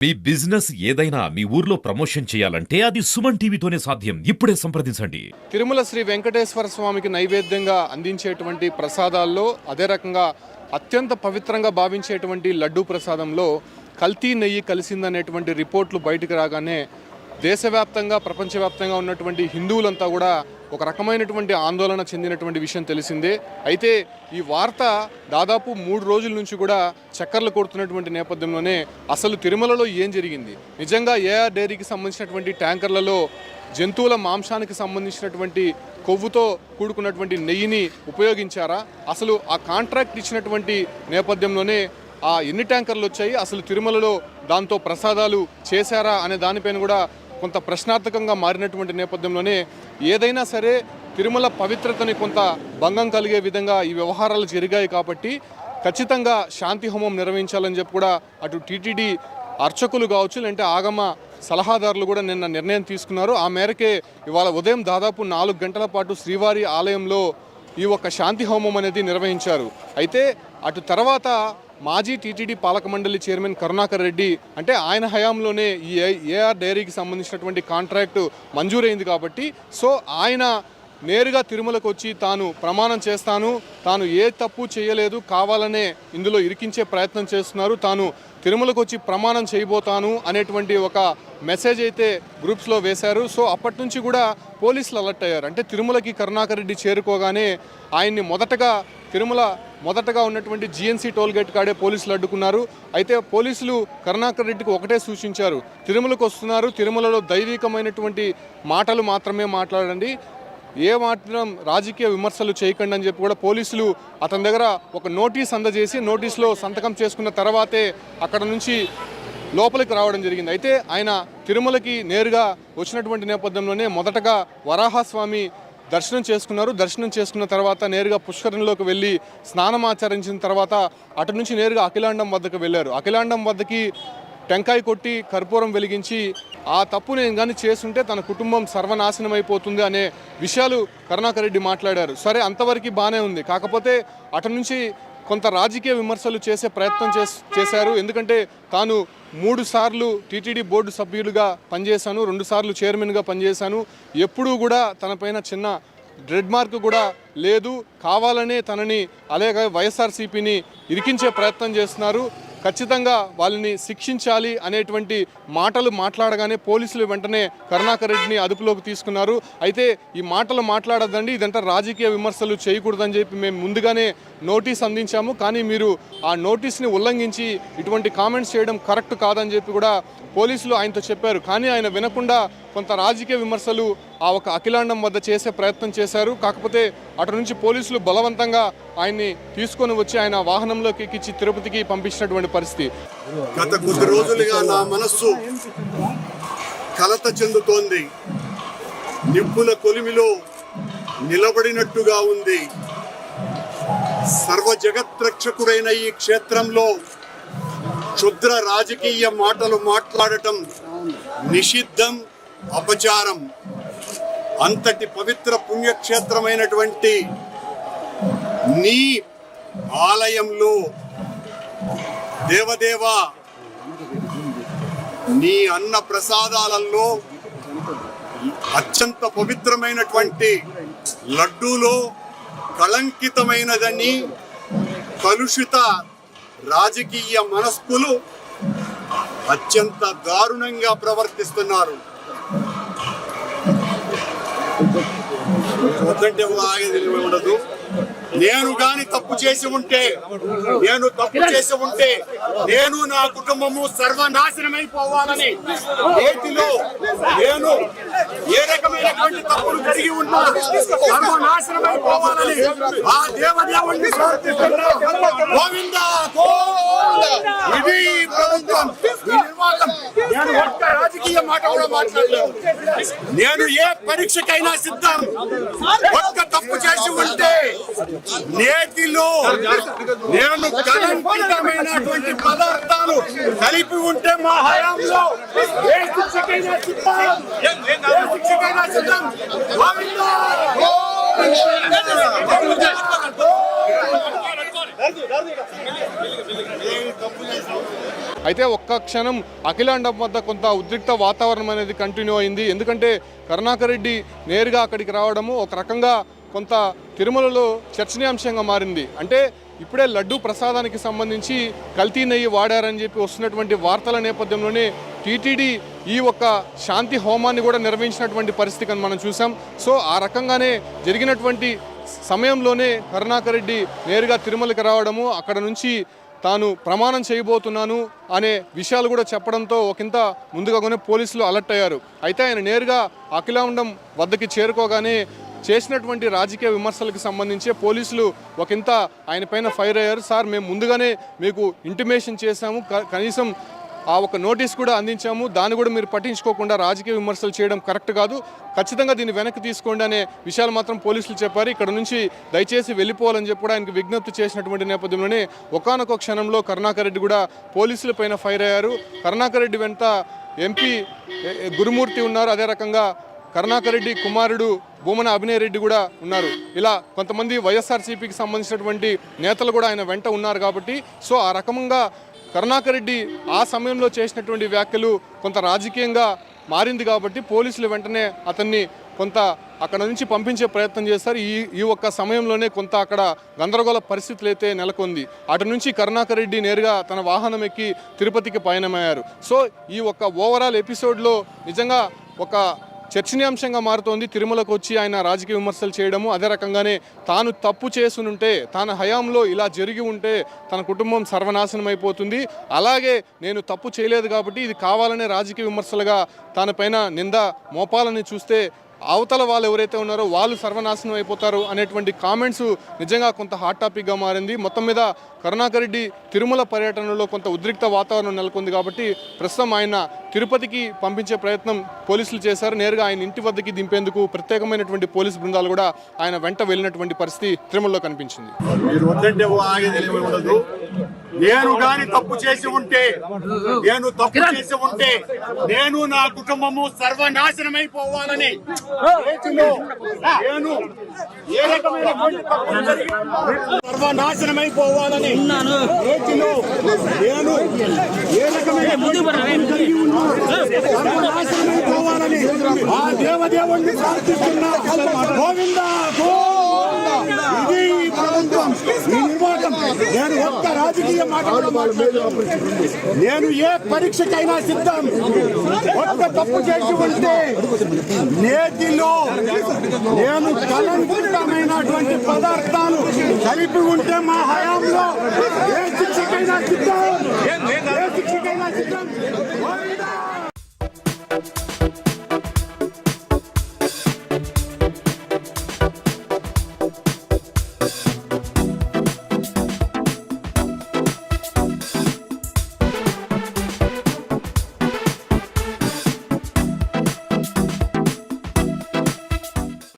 మీ business ఏదైనా మీ ఊర్లో promotion చేయాలంటే అది సుమన్ టీవీతోనే సాధ్యం. ఇప్పుడే సంప్రదించండి. తిరుమల శ్రీ వెంకటేశ్వర స్వామికి నైవేద్యంగా అందించేటువంటి ప్రసాదాల్లో అదే రకంగా అత్యంత పవిత్రంగా భావించేటువంటి లడ్డూ ప్రసాదంలో కల్తీ నెయ్యి కలిసిందనేటువంటి రిపోర్ట్లు బయటకు రాగానే దేశవ్యాప్తంగా ప్రపంచవ్యాప్తంగా ఉన్నటువంటి హిందువులంతా కూడా ఒక రకమైనటువంటి ఆందోళన చెందినటువంటి విషయం తెలిసిందే. అయితే ఈ వార్త దాదాపు 3 రోజుల నుంచి కూడా చక్కర్లు కొడుతున్నటువంటి నేపథ్యంలోనే అసలు తిరుమలలో ఏం జరిగింది, నిజంగా ఏఆర్ డైరీకి సంబంధించినటువంటి ట్యాంకర్లలో జంతువుల మాంసానికి సంబంధించినటువంటి కొవ్వుతో కూడుకున్నటువంటి నెయ్యిని ఉపయోగించారా, అసలు ఆ కాంట్రాక్ట్ ఇచ్చినటువంటి నేపథ్యంలోనే ఆ ఎన్ని ట్యాంకర్లు వచ్చాయి, అసలు తిరుమలలో దాంతో ప్రసాదాలు చేశారా అనే దానిపైన కూడా కొంత ప్రశ్నార్థకంగా మారినటువంటి నేపథ్యంలోనే ఏదైనా సరే తిరుమల పవిత్రతని కొంత భంగం కలిగే విధంగా ఈ వ్యవహారాలు జరిగాయి కాబట్టి ఖచ్చితంగా శాంతి హోమం నిర్వహించాలని చెప్పి కూడా అటు టీటీడీ అర్చకులు కావచ్చు, లేదంటే ఆగమ సలహాదారులు కూడా నిన్న నిర్ణయం తీసుకున్నారు. ఆ మేరకే ఇవాళ ఉదయం దాదాపు 4 గంటల పాటు శ్రీవారి ఆలయంలో ఈ ఒక్క శాంతి హోమం అనేది నిర్వహించారు. అయితే అటు తర్వాత మాజీ టీటీడీ పాలక మండలి చైర్మన్ కరుణాకర్ రెడ్డి అంటే ఆయన హయాంలోనే ఈ ఏఆర్ డైరీకి సంబంధించినటువంటి కాంట్రాక్టు మంజూరైంది కాబట్టి సో ఆయన నేరుగా తిరుమలకు వచ్చి తాను ప్రమాణం చేస్తాను, తాను ఏ తప్పు చేయలేదు, కావాలనే ఇందులో ఇరికించే ప్రయత్నం చేస్తున్నారు, తాను తిరుమలకు వచ్చి ప్రమాణం చేయబోతాను అనేటువంటి ఒక మెసేజ్ అయితే గ్రూప్స్లో వేశారు. సో అప్పటి నుంచి కూడా పోలీసులు అలర్ట్ అయ్యారు. అంటే తిరుమలకి కరుణాకర్ రెడ్డి చేరుకోగానే ఆయన్ని మొదటగా ఉన్నటువంటి జిఎన్సీ టోల్ గేట్ కాడే పోలీసులు అడ్డుకున్నారు. అయితే పోలీసులు కరుణాకర్ రెడ్డికి ఒకటే సూచించారు, తిరుమలకు వస్తున్నారు, తిరుమలలో దైవికమైనటువంటి మాటలు మాత్రమే మాట్లాడండి, ఏ మాత్రం రాజకీయ విమర్శలు చేయకండి అని చెప్పి కూడా పోలీసులు అతని దగ్గర ఒక నోటీస్ అందజేసి నోటీసులో సంతకం చేసుకున్న తర్వాతే అక్కడ నుంచి లోపలికి రావడం జరిగింది. అయితే ఆయన తిరుమలకి నేరుగా వచ్చినటువంటి నేపథ్యంలోనే మొదటగా వరాహస్వామి దర్శనం చేసుకున్నారు. దర్శనం చేసుకున్న తర్వాత నేరుగా పుష్కరంలోకి వెళ్ళి స్నానం ఆచరించిన తర్వాత అటు నుంచి నేరుగా అఖిలాండం వద్దకు వెళ్ళారు. అఖిలాండం వద్దకి టెంకాయ కొట్టి కర్పూరం వెలిగించి ఆ తప్పు నేను కానీ చేస్తుంటే తన కుటుంబం సర్వనాశనం అయిపోతుంది అనే విషయాలు కరుణాకర్ రెడ్డి మాట్లాడారు. సరే, అంతవరకు బాగానే ఉంది. కాకపోతే అటు నుంచి కొంత రాజకీయ విమర్శలు చేసే ప్రయత్నం చేశారు. ఎందుకంటే తాను 3 సార్లు టీటీడీ బోర్డు సభ్యులుగా పనిచేశాను, 2 సార్లు చైర్మన్గా పనిచేశాను, ఎప్పుడూ కూడా తనపైన చిన్న రెడ్ మార్క్ కూడా లేదు, కావాలనే తనని అలాగే వైఎస్ఆర్సీపీని ఇరికించే ప్రయత్నం చేస్తున్నారు, ఖచ్చితంగా వాళ్ళని శిక్షించాలి అనేటువంటి మాటలు మాట్లాడగానే పోలీసులు వెంటనే కరుణాకర్ రెడ్డిని అదుపులోకి తీసుకున్నారు. అయితే ఈ మాటలు మాట్లాడద్దండి, ఇదంతా రాజకీయ విమర్శలు చేయకూడదని చెప్పి మేము ముందుగానే నోటీస్ అందించాము, కానీ మీరు ఆ నోటీస్ని ఉల్లంఘించి ఇటువంటి కామెంట్స్ చేయడం కరెక్ట్ కాదని చెప్పి కూడా పోలీసులు ఆయనతో చెప్పారు. కానీ ఆయన వినకుండా కొంత రాజకీయ విమర్శలు ఆ ఒక అఖిలాండం వద్ద చేసే ప్రయత్నం చేశారు. కాకపోతే అటు నుంచి పోలీసులు బలవంతంగా ఆయన్ని తీసుకొని వచ్చి ఆయన వాహనంలోకి ఎక్కించి తిరుపతికి పంపించినటువంటి పరిస్థితి. గత కొద్ది రోజులుగా నా మనస్సు కలత చెందుతోంది. నిప్పుల కొలిమిలో నిలబడినట్టుగా ఉంది. సర్వ జగత్రక్షకుడైన ఈ క్షేత్రంలో క్షుద్ర రాజకీయ మాటలు మాట్లాడటం నిషిద్ధం, అపచారం. అంతటి పవిత్ర పుణ్యక్షేత్రమైనటువంటి నీ ఆలయంలో దేవదేవ నీ అన్న ప్రసాదాలలో అత్యంత పవిత్రమైనటువంటి లడ్డూలో కళంకితమైనదని కలుషిత రాజకీయ మనస్కులు అత్యంత దారుణంగా ప్రవర్తిస్తున్నారు. వద్దంటే ఆగేది ఉండదు. నేను తప్పు చేసి ఉంటే నేను నా కుటుంబము సర్వనాశనమైపోవాలని ఏటిలో నేను ఏ రకమైనటువంటి తప్పులు కలిగి ఉన్నా సర్వనాశనమైపోవాలని ఆ దేవదేవుణ్ణి సమర్పిస్తున్నా. గోవిందా ఇది ప్రభుత్వం, ఈ నిర్వాహకం. నేను ఒక్క రాజకీయ మాట కూడా మాట్లాడలేదు. నేను ఏ పరీక్షకైనా సిద్ధం. ఒక్క తప్పు చేసి ఉంటే నేటిలో నేను కలంకితమైనటువంటి పదార్థాలు కలిపి ఉంటే మా హయాంలో ఏ శిక్షకైనా సిద్ధం. గోవిందా అయితే ఒక్క క్షణం అఖిలాండం వద్ద కొంత ఉద్రిక్త వాతావరణం అనేది కంటిన్యూ అయింది. ఎందుకంటే కరుణాకర్ రెడ్డి నేరుగా అక్కడికి రావడము ఒక రకంగా కొంత తిరుమలలో చర్చనీయాంశంగా మారింది. అంటే ఇప్పుడే లడ్డూ ప్రసాదానికి సంబంధించి కల్తీ నెయ్యి వాడారని చెప్పి వస్తున్నటువంటి వార్తల నేపథ్యంలోనే టీటీడీ ఈ ఒక్క శాంతి హోమాన్ని కూడా నిర్వహించినటువంటి పరిస్థితిని మనం చూసాం. సో ఆ రకంగానే జరిగినటువంటి సమయంలోనే కరుణాకర్ రెడ్డి నేరుగా తిరుమలకి రావడము, అక్కడ నుంచి తాను ప్రమాణం చేయబోతున్నాను అనే విషయాలు కూడా చెప్పడంతో ఒకంత ముందుగానే పోలీసులు అలర్ట్ అయ్యారు. అయితే ఆయన నేరుగా అఖిలాండం వద్దకి చేరుకోగానే చేసినటువంటి రాజకీయ విమర్శలకు సంబంధించి పోలీసులు ఒకంత ఆయన పైన ఫైర్ అయ్యారు. సార్, మేము ముందుగానే మీకు ఇంటిమేషన్ చేశాము, కనీసం ఆ ఒక నోటీస్ కూడా అందించాము, దాన్ని కూడా మీరు పట్టించుకోకుండా రాజకీయ విమర్శలు చేయడం కరెక్ట్ కాదు, ఖచ్చితంగా దీన్ని వెనక్కి తీసుకోండి అనే విషయాలు మాత్రం పోలీసులు చెప్పారు. ఇక్కడ నుంచి దయచేసి వెళ్ళిపోవాలని చెప్పి కూడా ఆయనకు విజ్ఞప్తి చేసినటువంటి నేపథ్యంలోనే ఒకానొక క్షణంలో కరుణాకర్ రెడ్డి కూడా పోలీసుల పైన ఫైర్ అయ్యారు. కరుణాకర్ రెడ్డి వెంట ఎంపీ గురుమూర్తి ఉన్నారు, అదే రకంగా కరుణాకర్ రెడ్డి కుమారుడు భూమన అభినయ్ రెడ్డి కూడా ఉన్నారు. ఇలా కొంతమంది వైఎస్ఆర్సీపీకి సంబంధించినటువంటి నేతలు కూడా ఆయన వెంట ఉన్నారు. కాబట్టి సో ఆ రకంగా కరుణాకర్ రెడ్డి ఆ సమయంలో చేసినటువంటి వ్యాఖ్యలు కొంత రాజకీయంగా మారింది. కాబట్టి పోలీసులు వెంటనే అతన్ని కొంత అక్కడ నుంచి పంపించే ప్రయత్నం చేస్తారు. ఈ ఒక్క సమయంలోనే కొంత అక్కడ గందరగోళ పరిస్థితులు అయితే నెలకొంది. అటు నుంచి కరుణాకర్ రెడ్డి నేరుగా తన వాహనం ఎక్కి తిరుపతికి పయనమయ్యారు. సో ఈ ఒక్క ఓవరాల్ ఎపిసోడ్లో నిజంగా ఒక చర్చనీయాంశంగా మారుతోంది. తిరుమలకు వచ్చి ఆయన రాజకీయ విమర్శలు చేయడము, అదే రకంగానే తాను తప్పు చేసునుంటే, తన హయాంలో ఇలా జరిగి ఉంటే తన కుటుంబం సర్వనాశనం అయిపోతుంది, అలాగే నేను తప్పు చేయలేదు కాబట్టి ఇది కావాలనే రాజకీయ విమర్శలుగా తన పైన నింద మోపాలని చూస్తే అవతల వాళ్ళు ఎవరైతే ఉన్నారో వాళ్ళు సర్వనాశనం అయిపోతారు అనేటువంటి కామెంట్స్ నిజంగా కొంత హాట్ టాపిక్గా మారింది. మొత్తం మీద కరుణాకర్ రెడ్డి తిరుమల పర్యటనలో కొంత ఉద్రిక్త వాతావరణం నెలకొంది. కాబట్టి ప్రస్తుతం ఆయన తిరుపతికి పంపించే ప్రయత్నం పోలీసులు చేశారు. నేరుగా ఆయన ఇంటి వద్దకి దింపేందుకు ప్రత్యేకమైనటువంటి పోలీసు బృందాలు కూడా ఆయన వెంట వెళ్ళినటువంటి పరిస్థితి తిరుమలలో కనిపించింది. నేను గాని తప్పు చేసి ఉంటే నేను నా కుటుంబము సర్వనాశనమైపోవాలని నేను ఏ రకమైన సర్వనాశనమైపోవాలని నేను ఏ రకమైన సర్వనాశనమైపోవాలని ఆ దేవదేవుణ్ణి ప్రార్థిస్తున్నా. గోవిందా ఇది ప్రభుత్వం, ఈ నిర్వాహకం. నేను ఒక్క రాజకీయ మాట నేను ఏ పరీక్షకైనా సిద్ధం. ఒక్క తప్పు చేసి ఉంటే నేతిలో నేను కలంకృతమైనటువంటి పదార్థాలు కలిపి ఉంటే మా హయాంలో ఏ శిక్షకైనా సిద్ధం.